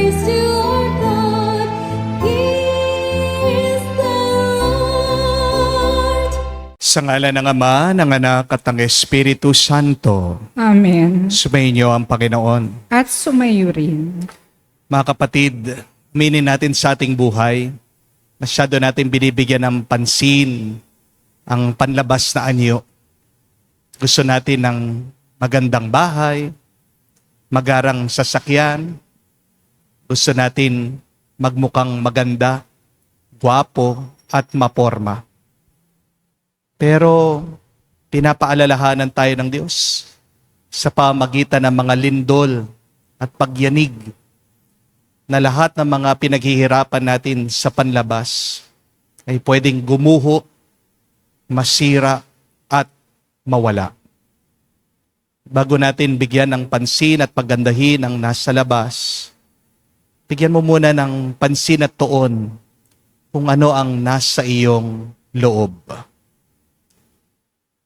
praise to our God. He is the Lord. Sa ngalan ng Ama, ng Anak at ng Espiritu Santo, Amen. sumainyo ang Panginoon. At sumayo rin. Mga kapatid, minin natin sa ating buhay, masyado natin binibigyan ng pansin ang panlabas na anyo. Gusto natin ng magandang bahay, magarang sasakyan. Gusto natin magmukhang maganda, gwapo at maporma. Pero pinapaalalahanan tayo ng Diyos sa pamagitan ng mga lindol at pagyanig na lahat ng mga pinaghihirapan natin sa panlabas ay pwedeng gumuho, masira at mawala. Bago natin bigyan ng pansin at paggandahin ang nasa labas, bigyan mo muna ng pansin at tuon kung ano ang nasa iyong loob.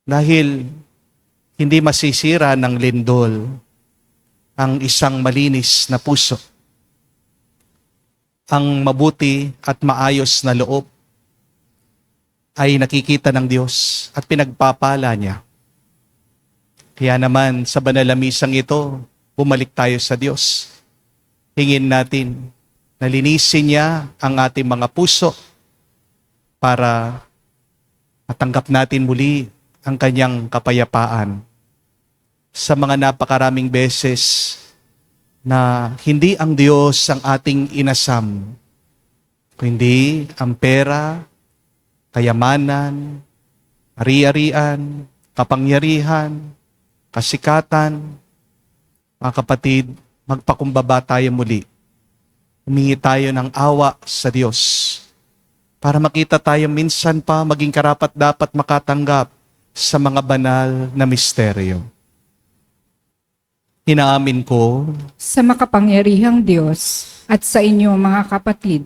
Dahil hindi masisira ng lindol ang isang malinis na puso. Ang mabuti at maayos na loob ay nakikita ng Diyos at pinagpapala niya. Kaya naman sa banal na misang ito, bumalik tayo sa Diyos. Hingin natin na linisin niya ang ating mga puso para matanggap natin muli ang kanyang kapayapaan. Sa mga napakaraming beses na hindi ang Diyos ang ating inasam, kundi ang pera, kayamanan, ari-arian, kapangyarihan, kasikatan. Mga kapatid, magpakumbaba tayo muli. Humingi tayo ng awa sa Diyos para makita tayo minsan pa maging karapat-dapat makatanggap sa mga banal na misteryo. Inaamin ko Sa makapangyarihang Diyos at sa inyo mga kapatid,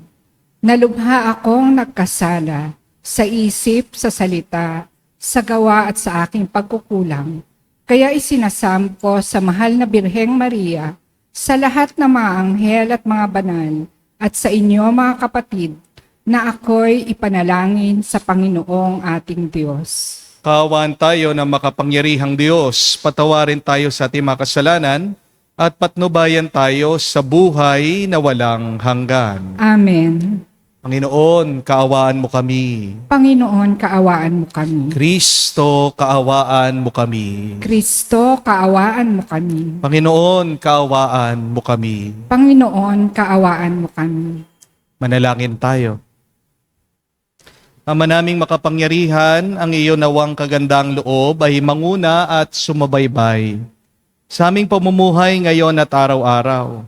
na lubha akong nagkasala sa isip, sa salita, sa gawa at sa aking pagkukulang. Kaya isinasam ko sa mahal na Birheng Maria, sa lahat ng mga anghel at mga banal, at sa inyo mga kapatid, na ako'y ipanalangin sa Panginoong ating Diyos. kaawaan tayo ng makapangyarihang Diyos, patawarin tayo sa ating mga kasalanan, at patnubayan tayo sa buhay na walang hanggan. Amen. Panginoon, kaawaan mo kami. Panginoon, kaawaan mo kami. Kristo, kaawaan mo kami. Kristo, kaawaan mo kami. Panginoon, kaawaan mo kami. Panginoon, kaawaan mo kami. Manalangin tayo. Ama naming makapangyarihan, ang iyo nawang kagandang loob ay manguna at sumabaybay sa aming pamumuhay ngayon at araw-araw,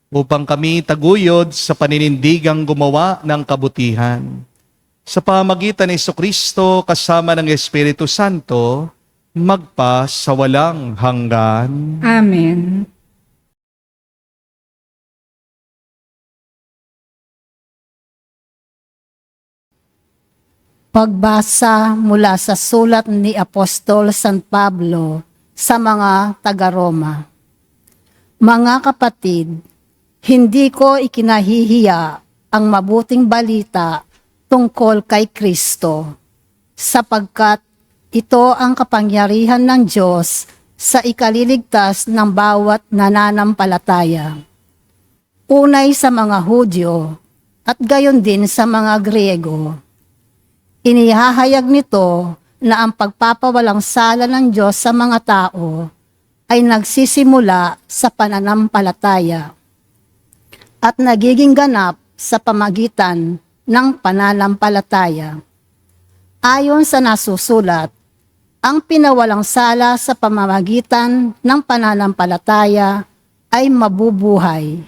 upang kami taguyod sa paninindigang gumawa ng kabutihan. Sa pamagitan ni Jesucristo kasama ng Espiritu Santo, magpa sa walang hanggan. Amen. Pagbasa mula sa sulat ni Apostol San Pablo sa mga taga-Roma. Mga kapatid, hindi ko ikinahihiya ang mabuting balita tungkol kay Kristo, sapagkat ito ang kapangyarihan ng Diyos sa ikaliligtas ng bawat nananampalataya. Unay sa mga Hudyo at gayon din sa mga Griego. Inihahayag nito na ang pagpapawalang sala ng Diyos sa mga tao ay nagsisimula sa pananampalataya at nagiging ganap sa pamagitan ng pananampalataya. Ayon sa nasusulat, ang pinawalang sala sa pamamagitan ng pananampalataya ay mabubuhay.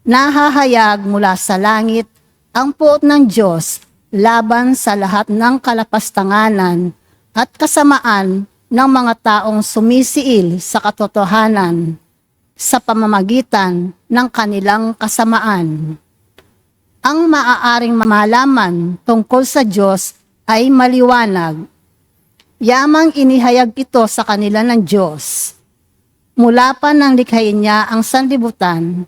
Nahahayag mula sa langit ang puot ng Diyos laban sa lahat ng kalapastanganan at kasamaan ng mga taong sumisiil sa katotohanan sa pamamagitan ng kanilang kasamaan. Ang maaaring malaman tungkol sa Diyos ay maliwanag. Yamang inihayag ito sa kanila ng Diyos. Mula pa nang likhain niya ang sanlibutan,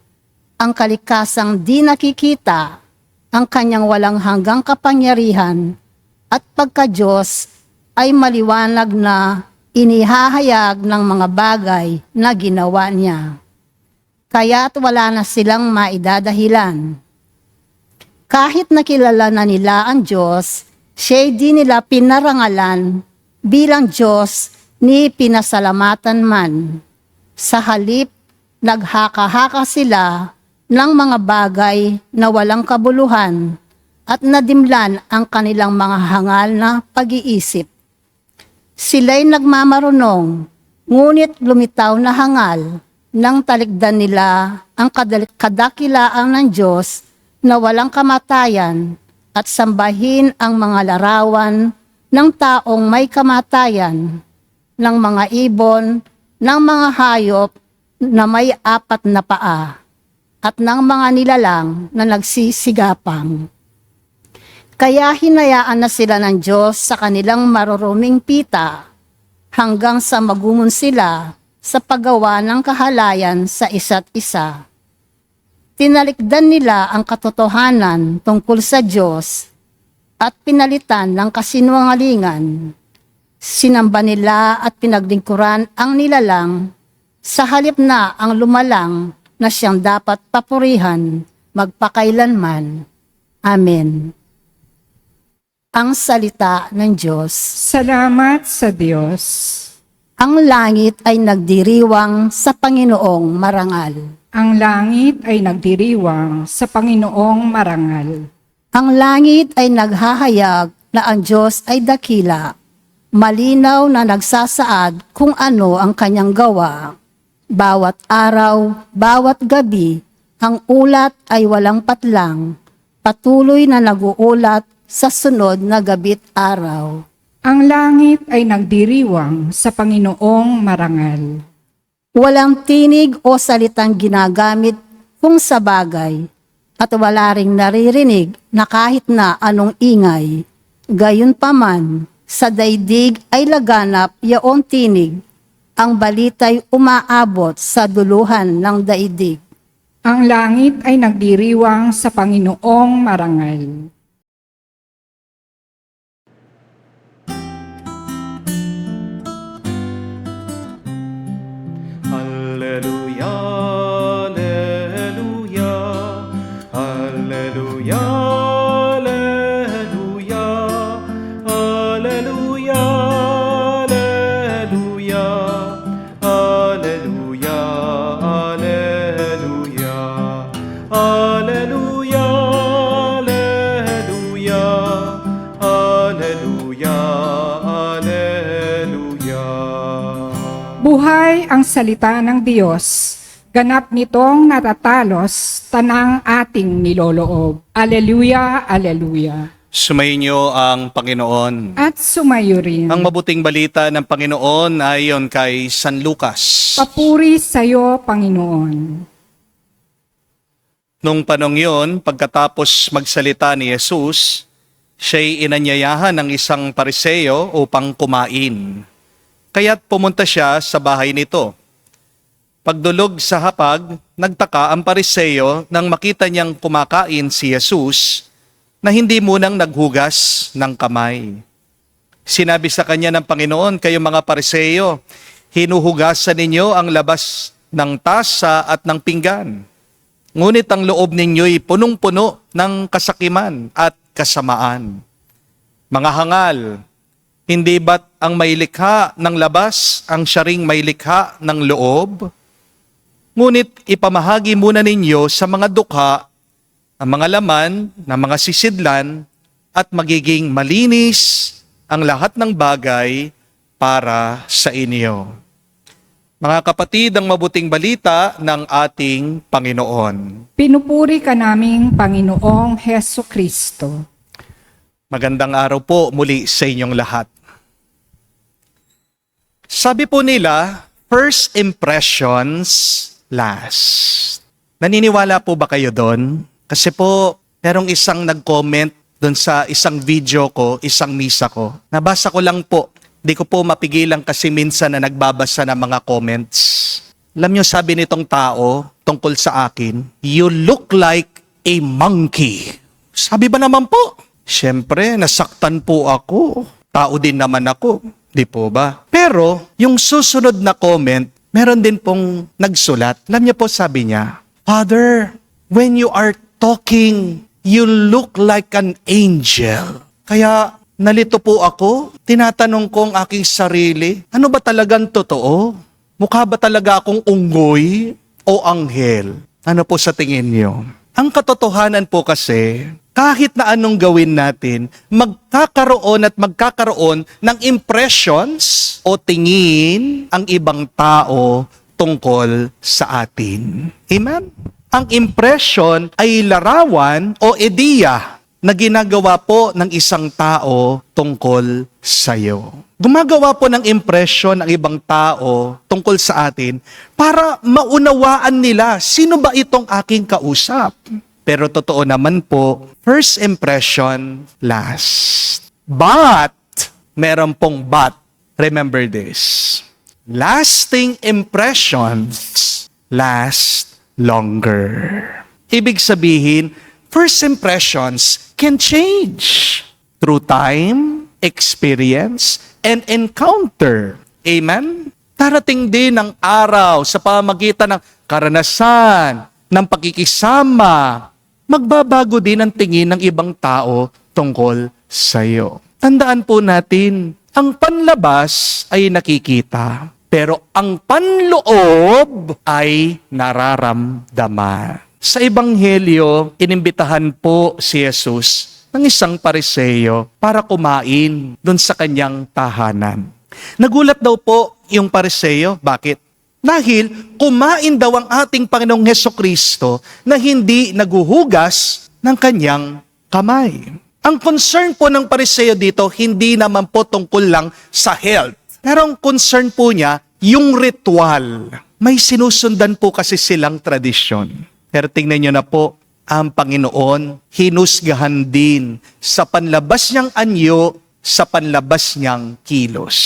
ang kalikasang di nakikita, ang kanyang walang hanggang kapangyarihan, at pagka-Diyos ay maliwanag na inihahayag ng mga bagay na ginawa niya. Kaya't wala na silang maidadahilan. Kahit nakilala na nila ang Diyos, siya'y di nila pinarangalan bilang Diyos ni pinasalamatan man. Sa halip, naghaka-haka sila ng mga bagay na walang kabuluhan at nadimlan ang kanilang mga hangal na pag-iisip. Sila'y nagmamarunong, ngunit lumitaw na hangal nang talikdan nila ang kadakilaan ng Diyos na walang kamatayan at sambahin ang mga larawan ng taong may kamatayan, ng mga ibon, ng mga hayop na may 4 na paa, at ng mga nilalang na nagsisigapang. Kaya hinayaan na sila ng Diyos sa kanilang maruruming pita hanggang sa magumon sila sa paggawa ng kahalayan sa isa't isa. Tinalikdan nila ang katotohanan tungkol sa Diyos at pinalitan ng kasinungalingan. Sinamba nila at pinaglingkuran ang nilalang sa halip na ang lumalang na siyang dapat papurihan magpakailanman. Amen. Ang salita ng Diyos. Salamat sa Diyos. Ang langit ay nagdiriwang sa Panginoong marangal. Ang langit ay nagdiriwang sa Panginoong marangal. Ang langit ay naghahayag na ang Diyos ay dakila. Malinaw na nagsasaad kung ano ang kanyang gawa. Bawat araw, bawat gabi, ang ulat ay walang patlang. Patuloy na naguulat sa sunod na gabi't araw. Ang langit ay nagdiriwang sa Panginoong marangal. Walang tinig o salitang ginagamit kung sa bagay, at wala ring naririnig na kahit na anong ingay. Gayunpaman, sa daigdig ay laganap yaong tinig, ang balita'y umaabot sa duluhan ng daigdig. Ang langit ay nagdiriwang sa Panginoong marangal. Alleluia, alleluia, alleluia, alleluia, alleluia, alleluia, alleluia, alleluia, alleluia, alleluia, alleluia. Buhay ang salita ng Diyos, ganap nitong natatalos tanang ating niloloob. Aleluya, aleluya. Sumainyo ang Panginoon. At sumayo rin. Ang mabuting balita ng Panginoon ayon kay San Lucas. Papuri sa iyo, Panginoon. Nung panong yun, pagkatapos magsalita ni Jesus, siya'y inanyayahan ng isang pariseo upang kumain. Kaya't pumunta siya sa bahay nito. Pagdulog sa hapag, nagtaka ang pariseo nang makita niyang kumakain si Jesus na hindi munang naghugas ng kamay. Sinabi sa kanya ng Panginoon, "Kayong mga pariseo, hinuhugasan ninyo ang labas ng tasa at ng pinggan. Ngunit ang loob ninyo'y punong-puno ng kasakiman at kasamaan. Mga hangal, hindi ba't ang may likha ng labas ang siya ring may likha ng loob? Ngunit ipamahagi muna ninyo sa mga dukha ang mga laman ng mga sisidlan at magiging malinis ang lahat ng bagay para sa inyo." Mga kapatid, ang mabuting balita ng ating Panginoon. Pinupuri ka naming Panginoong Heso Kristo. Magandang araw po muli sa inyong lahat. Sabi po nila, first impressions last. Naniniwala po ba kayo doon? Kasi po, merong isang nag-comment doon sa isang video ko, isang misa ko. Nabasa ko lang po. Di ko po mapigilan kasi minsan na nagbabasa ng mga comments. Alam niyo, sabi nitong tao tungkol sa akin, "You look like a monkey." Sabi ba naman po? Siyempre, nasaktan po ako. Tao din naman ako. Di po ba? Pero, yung susunod na comment, meron din pong nagsulat. Alam niyo po, sabi niya, "Father, when you are talking, you look like an angel." Kaya, nalito po ako. Tinatanong ko ang aking sarili, ano ba talagang totoo? Mukha ba talaga akong unggoy o anghel? Ano po sa tingin niyo? Ang katotohanan po kasi, kahit na anong gawin natin, magkakaroon ng impressions o tingin ang ibang tao tungkol sa atin. Amen? Ang impression ay larawan o ideya na ginagawa po ng isang tao tungkol sa iyo. Gumagawa po ng impression ng ibang tao tungkol sa atin para maunawaan nila sino ba itong aking kausap. Pero totoo naman po, first impression last. But, meron pong but. Remember this. Lasting impressions last longer. Ibig sabihin, first impressions can change through time, experience, and encounter. Amen? Darating din ang araw sa pamamagitan ng karanasan, ng pakikisama, magbabago din ang tingin ng ibang tao tungkol sa iyo. Tandaan po natin, ang panlabas ay nakikita, pero ang panloob ay nararamdaman. Sa Ebanghelyo, inimbitahan po si Jesus ng isang Pariseo para kumain doon sa kanyang tahanan. Nagulat daw po yung Pariseo. Bakit? Dahil kumain daw ang ating Panginoong Hesukristo na hindi naguhugas ng kanyang kamay. Ang concern po ng Pariseo dito, hindi naman po tungkol lang sa health. Pero ang concern po niya, yung ritual. May sinusundan po kasi silang tradisyon. Pero tingnan nyo na po, ang Panginoon, hinusgahan din sa panlabas niyang anyo, sa panlabas niyang kilos.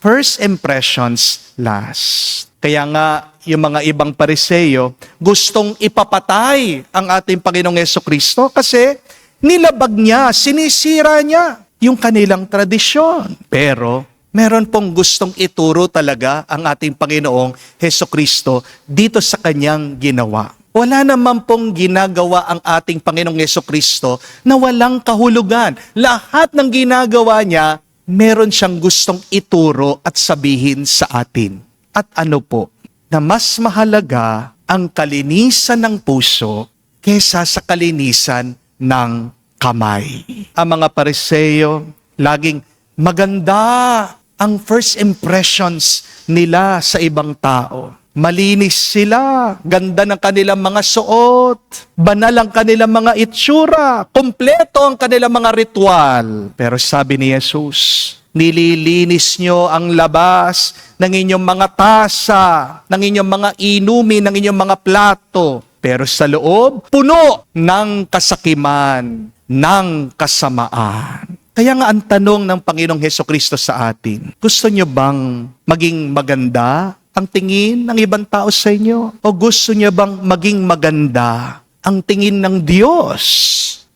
First impressions last. Kaya nga, yung mga ibang Pariseo, gustong ipapatay ang ating Panginoong Hesukristo kasi nilabag niya, sinisira niya yung kanilang tradisyon. Pero, meron pong gustong ituro talaga ang ating Panginoong Hesukristo dito sa kanyang ginawa. Wala naman pong ginagawa ang ating Panginoong Hesukristo na walang kahulugan. Lahat ng ginagawa niya, meron siyang gustong ituro at sabihin sa atin. At ano po? Na mas mahalaga ang kalinisan ng puso kaysa sa kalinisan ng kamay. Ang mga Pariseo, laging maganda ang first impressions nila sa ibang tao. Malinis sila, ganda ng kanilang mga suot, banal ang kanilang mga itsura, kompleto ang kanilang mga ritual. Pero sabi ni Jesus, nililinis nyo ang labas ng inyong mga tasa, ng inyong mga inumin, ng inyong mga plato. Pero sa loob, puno ng kasakiman, ng kasamaan. Kaya nga ang tanong ng Panginoong Hesukristo sa atin, gusto nyo bang maging maganda ang tingin ng ibang tao sa inyo? O gusto niyo bang maging maganda ang tingin ng Diyos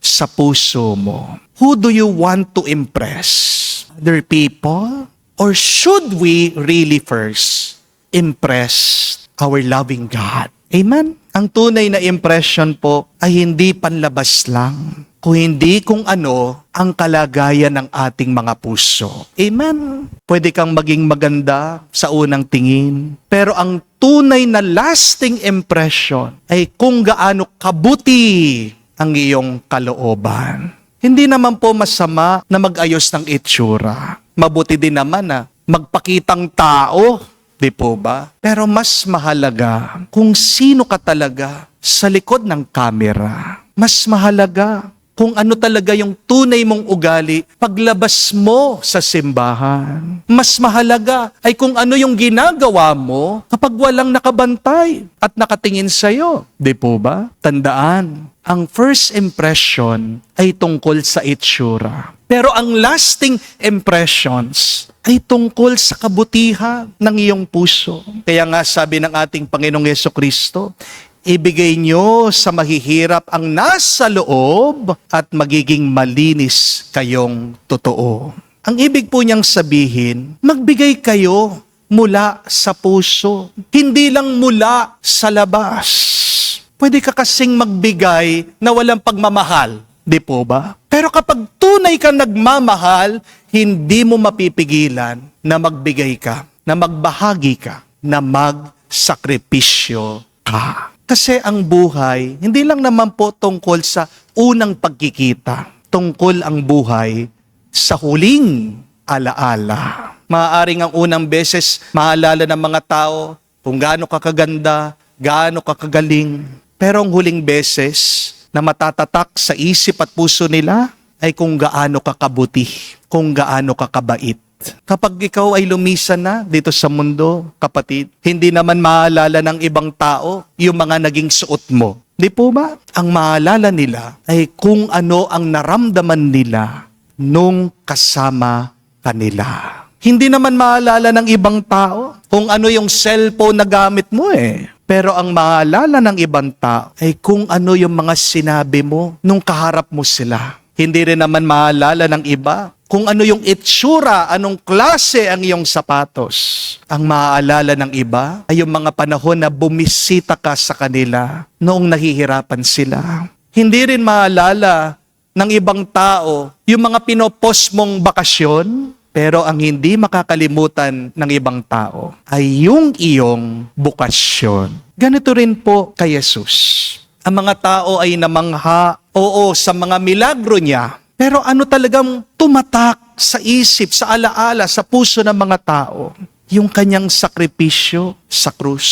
sa puso mo? Who do you want to impress? Other people? Or should we really first impress our loving God? Amen? Ang tunay na impression po ay hindi panlabas lang, kung hindi kung ano ang kalagayan ng ating mga puso. Amen? Pwede kang maging maganda sa unang tingin, pero ang tunay na lasting impression ay kung gaano kabuti ang iyong kalooban. Hindi naman po masama na mag-ayos ng itsura. Mabuti din naman na magpakitang tao, di po ba? Pero mas mahalaga kung sino ka talaga sa likod ng kamera. Mas mahalaga kung ano talaga yung tunay mong ugali paglabas mo sa simbahan. Mas mahalaga ay kung ano yung ginagawa mo kapag walang nakabantay at nakatingin sa'yo. Di po ba? Tandaan, ang first impression ay tungkol sa itsura. Pero ang lasting impressions ay tungkol sa kabutihan ng iyong puso. Kaya nga sabi ng ating Panginoong Jesucristo, ibigay nyo sa mahihirap ang nasa loob at magiging malinis kayong totoo. Ang ibig po niyang sabihin, magbigay kayo mula sa puso, hindi lang mula sa labas. Pwede ka kasing magbigay na walang pagmamahal, di po ba? Pero kapag tunay kang nagmamahal, hindi mo mapipigilan na magbigay ka, na magbahagi ka, na magsakripisyo ka. Kasi ang buhay, hindi lang naman po tungkol sa unang pagkikita. Tungkol ang buhay sa huling alaala. Maaaring ang unang beses maalala ng mga tao kung gaano ka kaganda, gaano ka kagaling. Pero ang huling beses na matatatak sa isip at puso nila ay kung gaano ka kabuti, kung gaano ka kabait. Kapag ikaw ay lumisan na dito sa mundo, kapatid, hindi naman maalala ng ibang tao yung mga naging suot mo. Di po ba? Ang maalala nila ay kung ano ang naramdaman nila nung kasama kanila. Hindi naman maalala ng ibang tao kung ano yung cellphone na gamit mo eh. Pero ang maalala ng ibang tao ay kung ano yung mga sinabi mo nung kaharap mo sila. Hindi rin naman maalala ng iba kung ano yung itsura, anong klase ang iyong sapatos. Ang maaalala ng iba ay yung mga panahon na bumisita ka sa kanila noong nahihirapan sila. Hindi rin maalala ng ibang tao yung mga pinopost mong bakasyon, pero ang hindi makakalimutan ng ibang tao ay yung iyong bukasyon. Ganito rin po kay Jesus. Ang mga tao ay namangha, oo, sa mga milagro niya. Pero ano talagang tumatak sa isip, sa alaala, sa puso ng mga tao? Yung kanyang sakripisyo sa krus.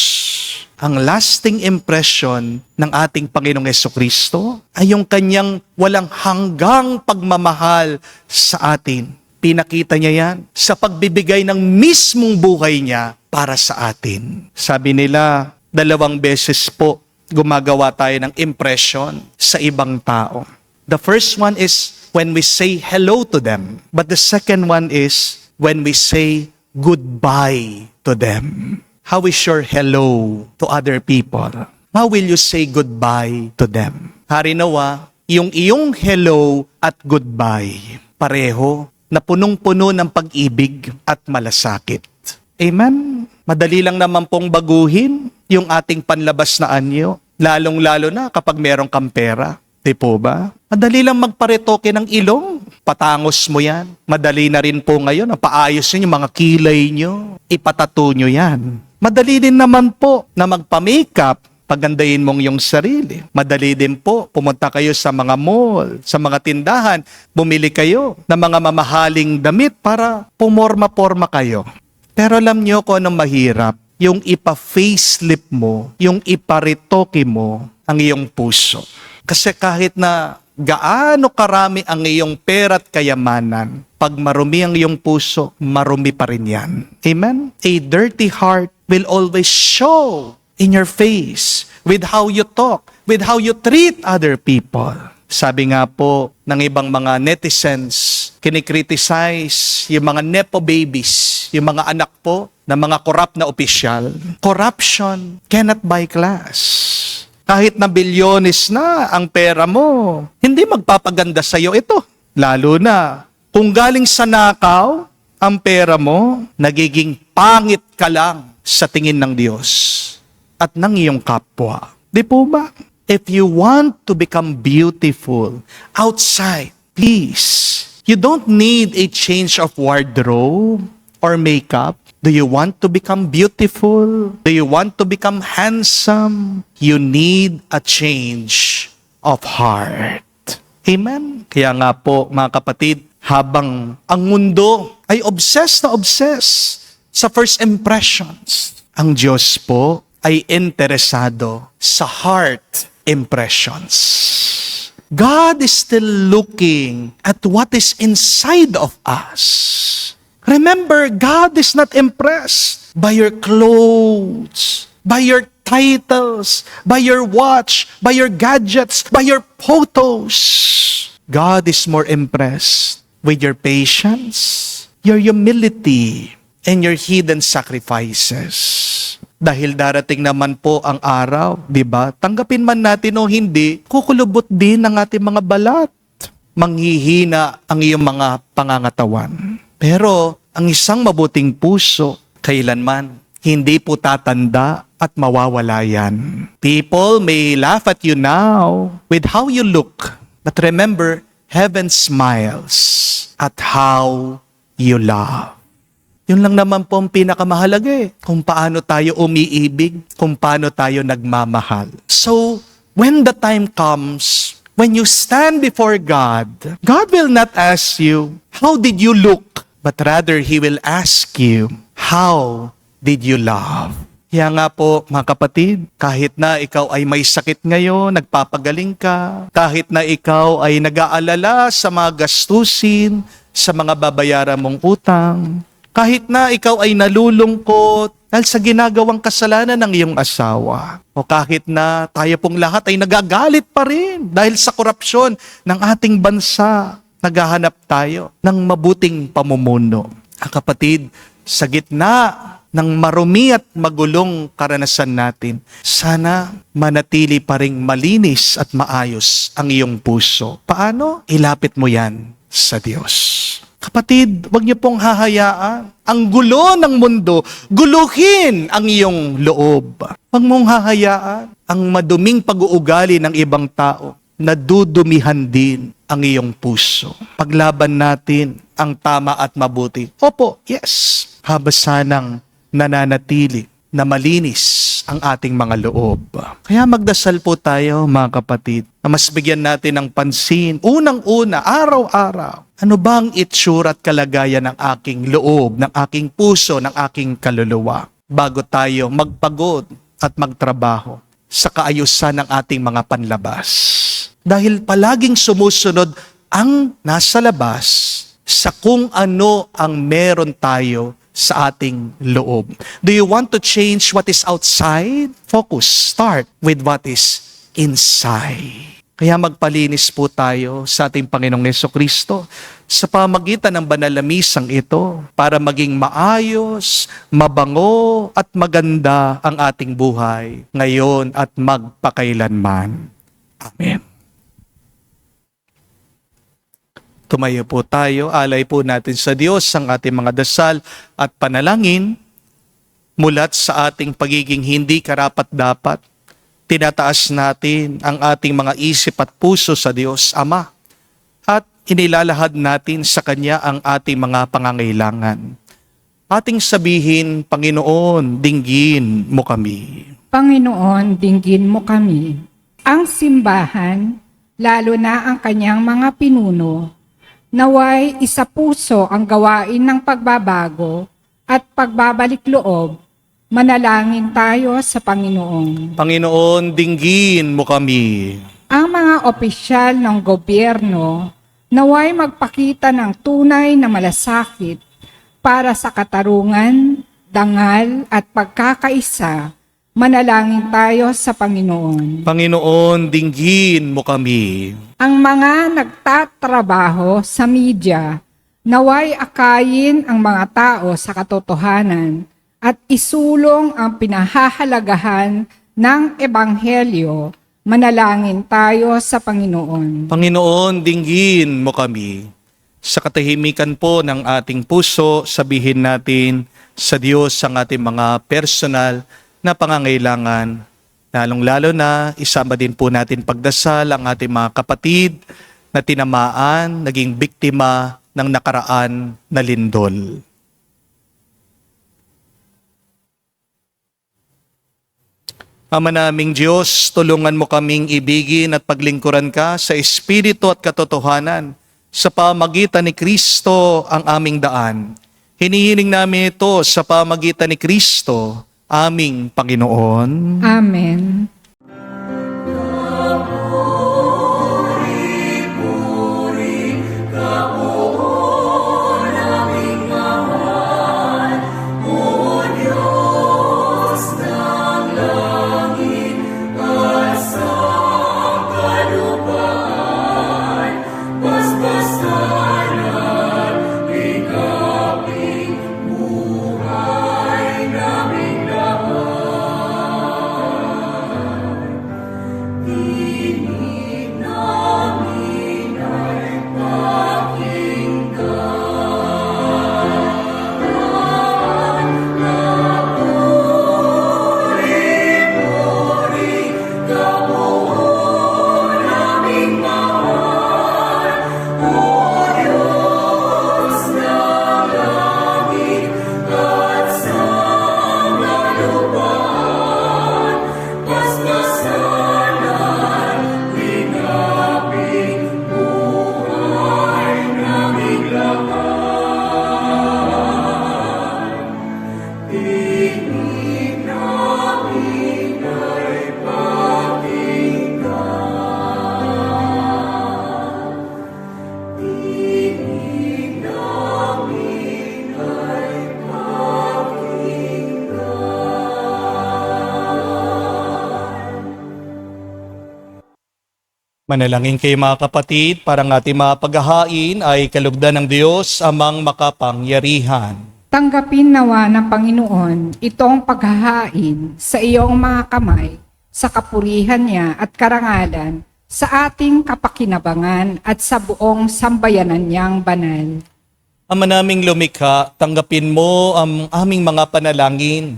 Ang lasting impression ng ating Panginoong Jesucristo ay yung kanyang walang hanggang pagmamahal sa atin. Pinakita niya yan sa pagbibigay ng mismong buhay niya para sa atin. Sabi nila, 2 beses po gumagawa tayo ng impression sa ibang tao. The first one is when we say hello to them. But the second one is when we say goodbye to them. How is your hello to other people? How will you say goodbye to them? Hari nawa, yung iyong hello at goodbye, pareho na punong-puno ng pag-ibig at malasakit. Amen? Madali lang naman pong baguhin yung ating panlabas na anyo, lalong-lalo na kapag meron kang pera. Di po ba? Madali lang magparetoke ng ilong. Patangos mo yan. Madali na rin po ngayon. Paayos nyo yung mga kilay nyo. Ipatato nyo yan. Madali din naman po na magpa-makeup. Pagandahin mong yung sarili. Madali din po pumunta kayo sa mga mall, sa mga tindahan. Bumili kayo ng mga mamahaling damit para pumorma-porma kayo. Pero alam nyo kung anong mahirap? Yung ipa-facelift mo, yung iparetoke mo ang iyong puso. Kasi kahit na gaano karami ang iyong pera at kayamanan, pag marumi ang iyong puso, marumi pa rin yan. Amen? A dirty heart will always show in your face with how you talk, with how you treat other people. Sabi nga po ng ibang mga netizens, kinikriticize yung mga nepo babies, yung mga anak po ng mga corrupt na opisyal. Corruption cannot buy class. Kahit na bilyones na ang pera mo, hindi magpapaganda sa'yo ito. Lalo na kung galing sa nakaw ang pera mo, nagiging pangit ka lang sa tingin ng Diyos at ng iyong kapwa. Di po ba? If you want to become beautiful outside, please, you don't need a change of wardrobe or makeup. Do you want to become beautiful? Do you want to become handsome? You need a change of heart. Amen? Kaya nga po, mga kapatid, habang ang mundo ay obsessed sa first impressions, ang Diyos po ay interesado sa heart impressions. God is still looking at what is inside of us. Remember, God is not impressed by your clothes, by your titles, by your watch, by your gadgets, by your photos. God is more impressed with your patience, your humility, and your hidden sacrifices. Dahil darating naman po ang araw, di ba? Tanggapin man natin o hindi, kukulubot din ang ating mga balat. Manghihina ang iyong mga pangangatawan. Pero ang isang mabuting puso, kailanman, hindi po tatanda at mawawala yan. People may laugh at you now with how you look. But remember, heaven smiles at how you love. Yun lang naman po ang pinakamahalaga kung paano tayo umiibig, kung paano tayo nagmamahal. So, when the time comes, when you stand before God, God will not ask you, how did you look? But rather, He will ask you, how did you love? Kaya nga po, mga kapatid, kahit na ikaw ay may sakit ngayon, nagpapagaling ka, kahit na ikaw ay nag-aalala sa mga gastusin, sa mga babayaran mong utang, kahit na ikaw ay nalulungkot dahil sa ginagawang kasalanan ng iyong asawa, o kahit na tayo pong lahat ay nagagalit pa rin dahil sa korupsyon ng ating bansa, naghahanap tayo ng mabuting pamumuno. Kapatid, sa gitna ng marumi at magulong karanasan natin, sana manatili pa ring malinis at maayos ang iyong puso. Paano? Ilapit mo yan sa Diyos. Kapatid, huwag niyo pong hahayaan ang gulo ng mundo, guluhin ang iyong loob. Huwag mong hahayaan ang maduming pag-uugali ng ibang tao na dudumihan din ang iyong puso. Paglaban natin ang tama at mabuti. Opo, yes. Haba sanang nananatili na malinis ang ating mga loob. Kaya magdasal po tayo, mga kapatid, na mas bigyan natin ng pansin, unang-una, araw-araw. Ano ba ang itsura at kalagayan ng aking loob, ng aking puso, ng aking kaluluwa, bago tayo magpagod at magtrabaho sa kaayusan ng ating mga panlabas. Dahil palaging sumusunod ang nasa labas sa kung ano ang meron tayo sa ating loob. Do you want to change what is outside? Focus. Start with what is inside. Kaya magpalinis po tayo sa ating Panginoong Jesucristo sa pamagitan ng banal na misang ito para maging maayos, mabango at maganda ang ating buhay ngayon at magpakailanman. Amen. Tumayo po tayo, alay po natin sa Diyos ang ating mga dasal at panalangin mulat sa ating pagiging hindi karapat-dapat. Tinataas natin ang ating mga isip at puso sa Diyos Ama at inilalahad natin sa Kanya ang ating mga pangangailangan. Ating sabihin, Panginoon, dinggin mo kami. Panginoon, dinggin mo kami. Ang simbahan, lalo na ang kanyang mga pinuno, naway isa puso ang gawain ng pagbabago at pagbabalik loob. Manalangin tayo sa Panginoon. Panginoon, dinggin mo kami. Ang mga opisyal ng gobyerno naway magpakita ng tunay na malasakit para sa katarungan, dangal at pagkakaisa. Manalangin tayo sa Panginoon. Panginoon, dinggin mo kami. Ang mga nagtatrabaho sa media naway akayin ang mga tao sa katotohanan at isulong ang pinahahalagahan ng Ebanghelyo. Manalangin tayo sa Panginoon. Panginoon, dinggin mo kami. Sa katahimikan po ng ating puso, sabihin natin sa Diyos ang ating mga personal na pangangailangan. Lalong-lalo na, isama din po natin pagdasal ang ating mga kapatid na tinamaan, naging biktima ng nakaraan na lindol. Ama naming Diyos, tulungan mo kaming ibigin at paglingkuran ka sa espiritu at katotohanan sa pamagitan ni Kristo ang aming daan. Hinihiling namin ito sa pamagitan ni Kristo, aming Panginoon. Amen. Manalangin kayo mga kapatid, para ang ating mga paghahain ay kalugdan ng Diyos amang makapangyarihan. Tanggapin nawa ng Panginoon itong paghahain sa iyong mga kamay, sa kapurihan niya at karangalan, sa ating kapakinabangan at sa buong sambayanan niyang banal. Ama naming lumikha, tanggapin mo ang aming mga panalangin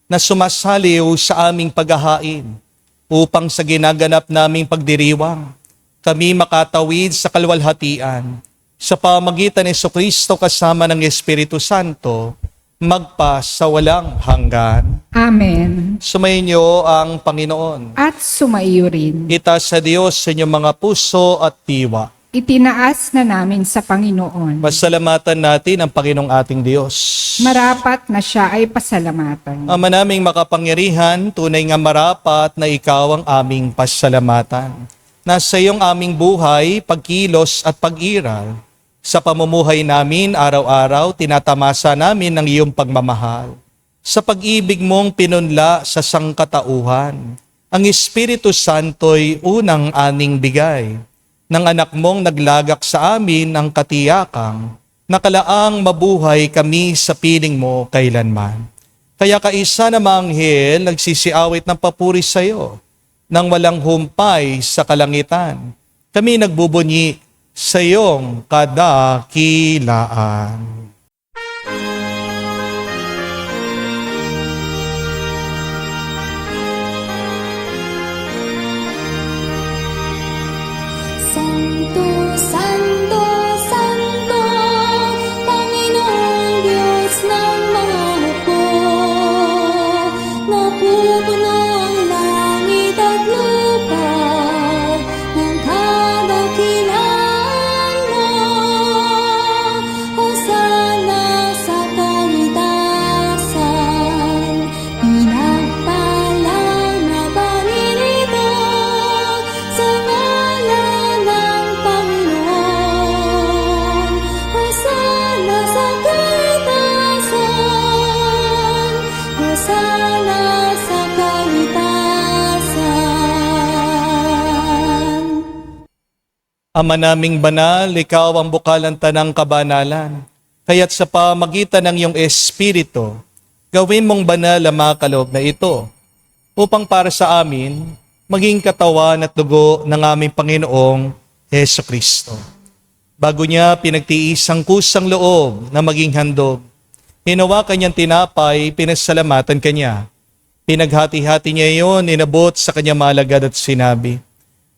na sumasaliw sa aming paghahain upang sa ginaganap naming pagdiriwang, kami makatawid sa kalwalhatian sa pamagitan ni Jesucristo kasama ng Espiritu Santo, magpa sa walang hanggan. Amen. Sumainyo ang Panginoon. At sumaiyo rin. Itaas sa Diyos sa inyong mga puso at diwa. Itinaas na namin sa Panginoon. Pasalamatan natin ang Panginoong ating Diyos. Marapat na siya ay pasalamatan. Ama naming makapangyarihan, tunay nga marapat na ikaw ang aming pasalamatan. Nasa iyong aming buhay, pagkilos at pag-iral. Sa pamumuhay namin, araw-araw, tinatamasa namin ng iyong pagmamahal. Sa pag-ibig mong pinunla sa sangkatauhan, ang Espiritu Santo'y unang aning bigay. Ng anak mong naglagak sa amin ang katiyakang, nakalaang mabuhay kami sa piling mo kailanman. Kaya kaisa na manghel nagsisiawit ng papuri sa iyo, nang walang humpay sa kalangitan. Kami nagbubunyi sa iyong kadakilaan. Santo, Santo, Santo, Panginoong Diyos ng mga hukbo. Napupuno ang langit at lupa ng kadakilaan mo. Hosana sa kaitasan, pinagpalang na Panginoon sa ngalan ng Panginoon. Hosana sa kaitasan, Hosana sa kaitasan. Ama naming banal, ikaw ang bukalan tanang kabanalan. Kaya't sa pamagitan ng iyong Espiritu, gawin mong banal ang mga kaloob na ito, upang para sa amin, maging katawan at dugo ng aming Panginoong Hesukristo. Bago niya pinagtiis ang kusang loob na maging handog, hinawakan niyang tinapay, pinasalamatan kanya. Pinaghati-hati niya iyon, inabot sa kanya malagad at sinabi,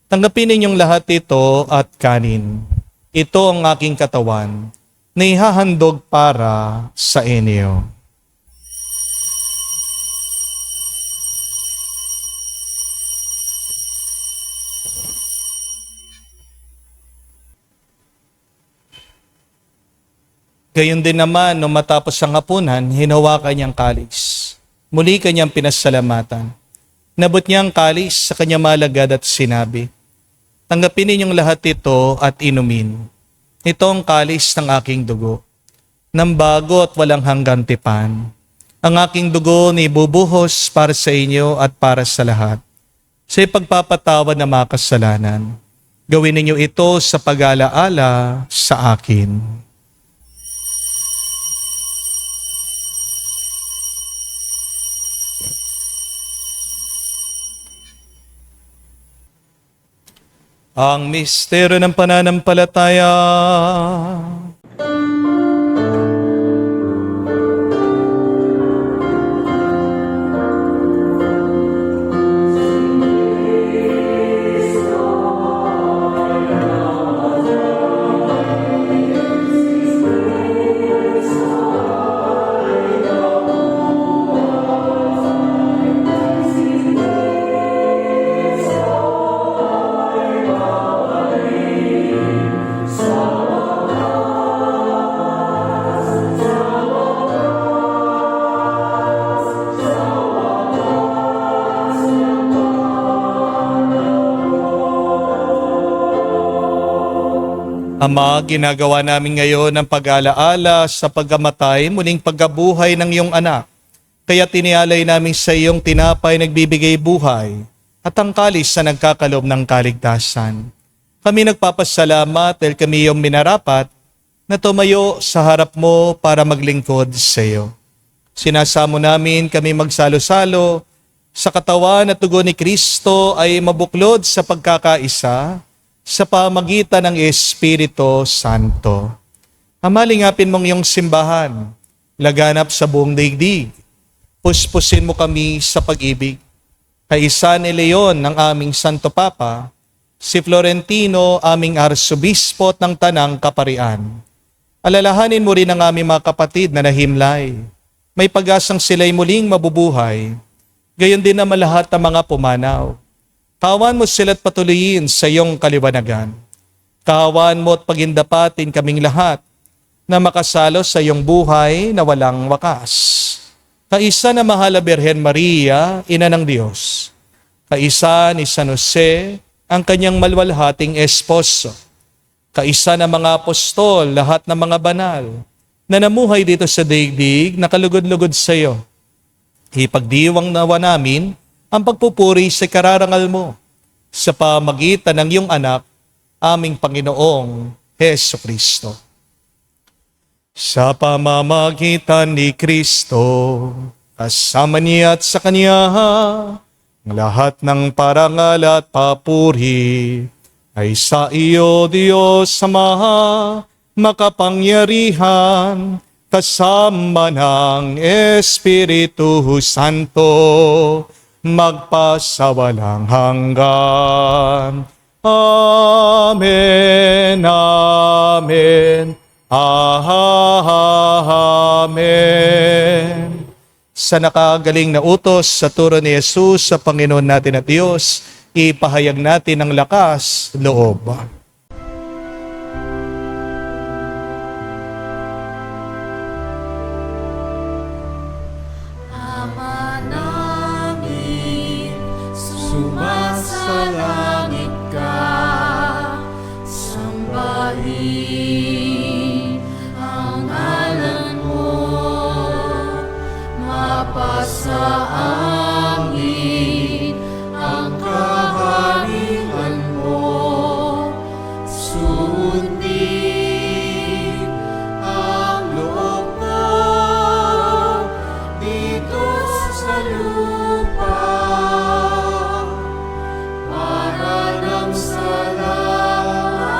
tanggapin ninyong lahat ito at kanin. Ito ang aking katawan na ihahandog para sa inyo. Gayon din naman, nung matapos ang hapunan, hinawakan niyang kalis. Muli kanyang pinasalamatan. Nabot niya ang kalis sa kanyang malagad at sinabi, tanggapin ninyong lahat ito at inumin. Ito ang kalis ng aking dugo, ng bago at walang hanggang tipan. Ang aking dugo na ibubuhos para sa inyo at para sa lahat, sa ipagpapatawad ng mga kasalanan. Gawin ninyo ito sa pag-alaala sa akin. Ang misteryo ng pananampalataya. Ama, ginagawa namin ngayon ang pag-alaala sa pagkamatay, muling pagkabuhay ng iyong anak. Kaya tinialay namin sa iyong tinapay nagbibigay buhay at ang kalis na nagkakalob ng kaligtasan. Kami nagpapasalamat dahil kami iyong minarapat na tumayo sa harap mo para maglingkod sa iyo. Sinasamo namin kami magsalo-salo sa katawan at dugo ni Kristo ay mabuklod sa pagkakaisa sa pamagitan ng Espiritu Santo. Amalingapin mong iyong simbahan, laganap sa buong daigdig. Puspusin mo kami sa pag-ibig. Kaisa ni Leon ng aming Santo Papa, si Florentino aming Arsobispo ng Tanang Kaparian. Alalahanin mo rin ang aming mga kapatid na nahimlay. May pag-asang sila'y muling mabubuhay. Gayon din naman lahat ng mga pumanaw. Kawan mo sila't patuloyin sa iyong kaliwanagan. Kawan mo at pagindapatin kaming lahat na makasalo sa iyong buhay na walang wakas. Kaisa na mahal na Birhen Maria, Ina ng Diyos. Kaisa ni San Jose, ang kanyang malwalhating esposo. Kaisa na mga apostol, lahat ng mga banal, na namuhay dito sa daigdig, nakalugod-lugod sa iyo. Ipagdiwang nawa namin ang pagpupuri sa kararangal mo sa pamagitan ng iyong anak, aming Panginoong Heso Kristo. Sa pamamagitan ni Kristo, kasama niya at sa Kanya, ang lahat ng parangal at papuri ay sa iyo, Diyos Ama, makapangyarihan, kasama ng Espiritu Santo, magpasawalang hanggan. Amen, amen, amen. Sa nakagaling na utos sa turo ni Jesus sa Panginoon natin at Diyos, ipahayag natin ang lakas loob. Ama namin, sumasalangit ka, sambahin ang ngalan mo, mapasa amin ang kaharian mo, sundin ang loob mo dito sa lupa para nang sa langit.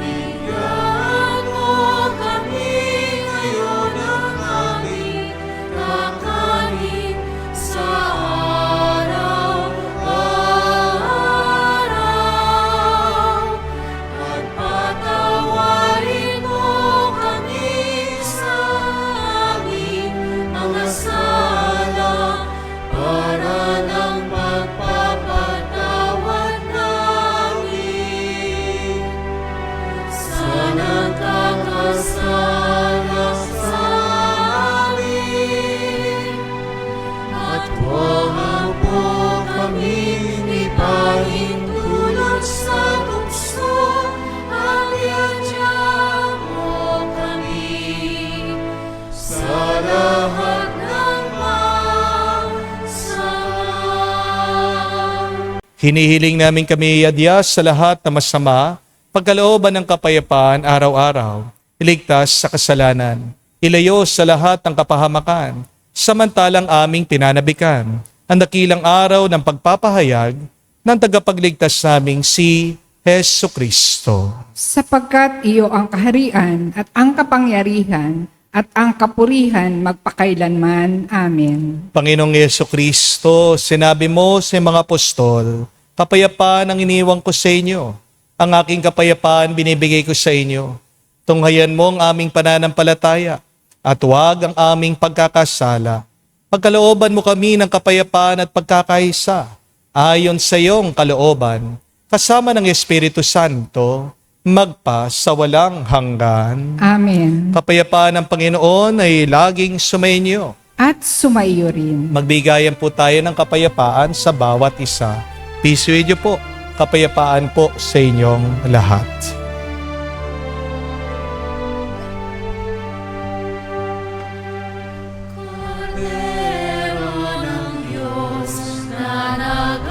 Bigyan mo kami ngayon ng aming kakanin sa araw-araw at patawarin mo kami sa aming mga sala para ng pagpapatawad namin sa nagkakasala sa amin. At huwag mo kaming ipahintulot sa tukso, at iadya mo kami sa lahat ng masama. Hinihiling namin kami iadya sa lahat na masama, pagkalooban ng kapayapaan araw-araw, iligtas sa kasalanan, ilayo sa lahat ng kapahamakan, samantalang aming pinanabikan ang dakilang araw ng pagpapahayag ng tagapagligtas naming si Heso Kristo. Sapagkat iyo ang kaharian at ang kapangyarihan at ang kapurihan magpakailanman. Amen. Panginoong Heso Kristo, sinabi mo sa mga apostol, kapayapaan ang iniwang ko sa inyo. Ang aking kapayapaan binibigay ko sa inyo. Tunghayan mo ang aming pananampalataya at huwag ang aming pagkakasala. Pagkalooban mo kami ng kapayapaan at pagkakaisa ayon sa iyong kalooban, kasama ng Espiritu Santo, magpa sa walang hanggan. Amen. Kapayapaan ng Panginoon ay laging sumainyo. At sumaiyo rin. Magbigayan po tayo ng kapayapaan sa bawat isa. Peace with you po. Kapayapaan po sa inyong lahat. Kordero ng Diyos na nag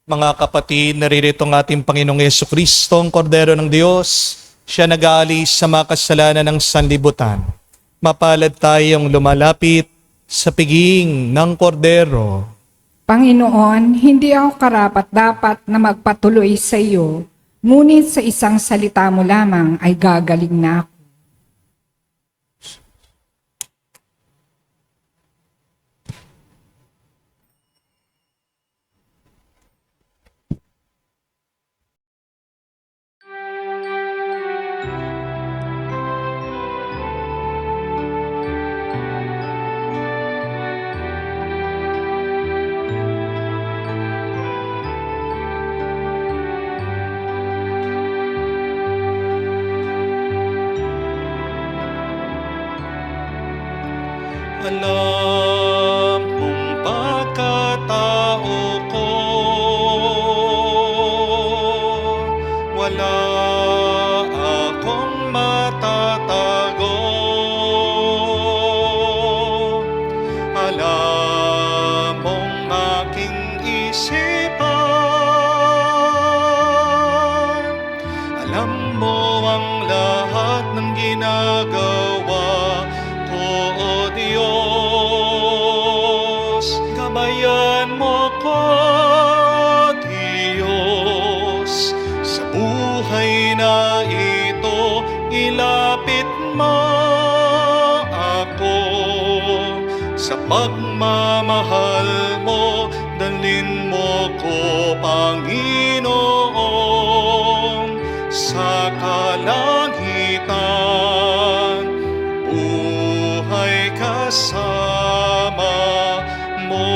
Mga kapatid, naririto ang ating Panginoong Yesukristo, ang Kordero ng Diyos. Siya nag-aalis sa mga kasalanan ng sanlibutan. Mapalad tayong lumalapit sa piging ng Kordero. Panginoon, hindi ako karapat-dapat na magpatuloy sa iyo, ngunit sa isang salita mo lamang ay gagaling na ako. Alam mong pagkatao ko, wala akong matatago. Alam mong aking isipan, alam mo ang lahat ng ginagawa ko, O Diyos. Gabayan mo ko, Diyos, sa buhay na ito. Ilapit mo ako sa pagmamahal mo. Dalhin mo ko, Panginoon, sa kalangitan. Buhay kasama mo.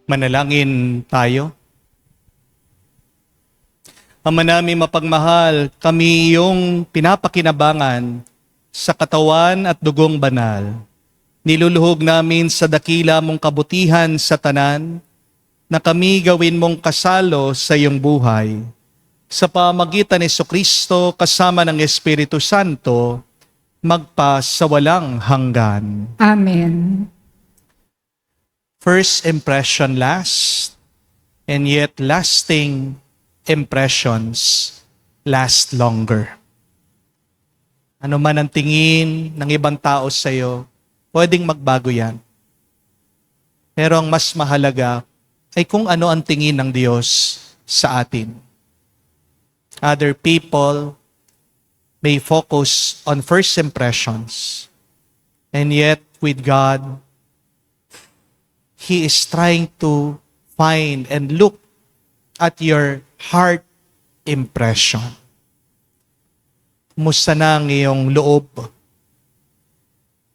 Manalangin tayo. Ama namin mapagmahal, kami iyong pinapakinabangan sa katawan at dugong banal. Niluluhog namin sa dakila mong kabutihan sa tanan, na kami gawin mong kasalo sa iyong buhay. Sa pamagitan ni Jesucristo kasama ng Espiritu Santo, magpa sa walang hanggan. Amen. First impression last, and yet lasting impressions last longer. Ano man ang tingin ng ibang tao sa iyo, pwedeng magbago yan. Pero ang mas mahalaga ay kung ano ang tingin ng Diyos sa atin. Other people may focus on first impressions, and yet with God, He is trying to find and look at your heart impression. Kumusta na ang iyong loob?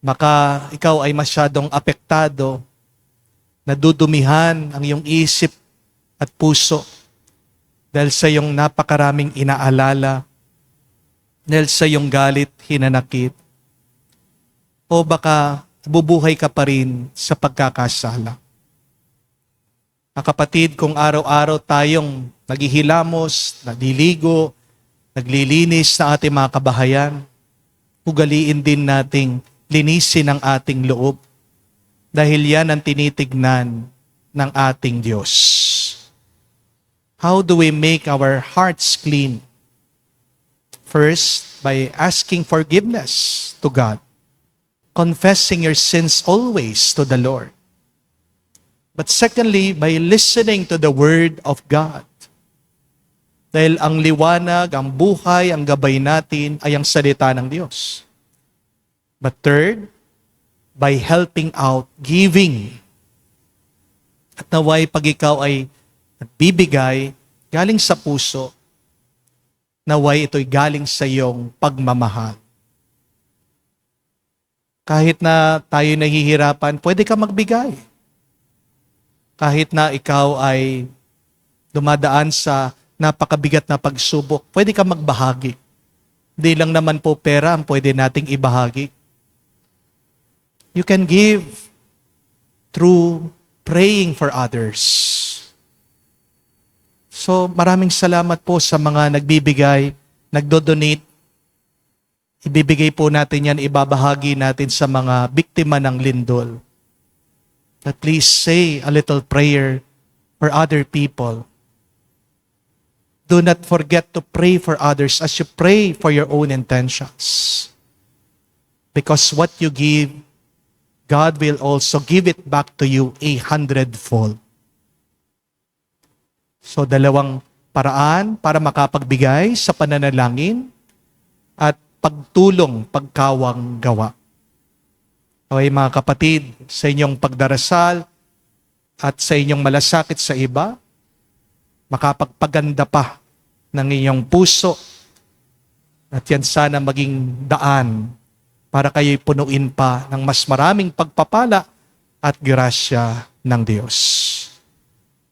Baka ikaw ay masyadong apektado, nadudumihan ang iyong isip at puso dahil sa iyong napakaraming inaalala, dahil sa iyong galit, hinanakit. O baka bubuhay ka pa rin sa pagkakasala. Mga kapatid, kung araw-araw tayong naghihilamos, nagliligo, naglilinis ng ating mga kabahayan, ugaliin din nating linisin ang ating loob dahil yan ang tinitignan ng ating Diyos. How do we make our hearts clean? First, by asking forgiveness to God, confessing your sins always to the Lord. But secondly, by listening to the Word of God. Dahil ang liwanag, ang buhay, ang gabay natin ay ang salita ng Diyos. But third, by helping out, giving. At naway pag ikaw ay nagbibigay, galing sa puso, naway ito'y galing sa iyong pagmamahal. Kahit na tayo nahihirapan, pwede ka magbigay. Kahit na ikaw ay dumadaan sa napakabigat na pagsubok, pwede ka magbahagi. Hindi lang naman po pera ang pwede nating ibahagi. You can give through praying for others. So maraming salamat po sa mga nagbibigay, nagdodonate. Ibibigay po natin yan, ibabahagi natin sa mga biktima ng lindol. But please say a little prayer for other people. Do not forget to pray for others as you pray for your own intentions. Because what you give, God will also give it back to you 100-fold. So, dalawang paraan para makapagbigay sa pananalangin at pagtulong, pagkawang gawa. Okay, mga kapatid, sa inyong pagdarasal at sa inyong malasakit sa iba, makapagpaganda pa ng inyong puso at yan sana maging daan para kayo'y punuin pa ng mas maraming pagpapala at grasya ng Diyos.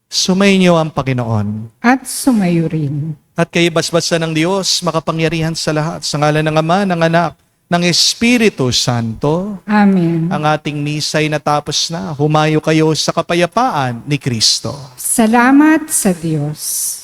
Sumainyo ang Panginoon. At sumayo rin. At kayo basbasa ng Diyos, makapangyarihan sa lahat. Sa ngalan ng Ama, ng Anak, ng Espiritu Santo, Amen. ang ating misa'y natapos na. Humayo kayo sa kapayapaan ni Kristo. Salamat sa Diyos.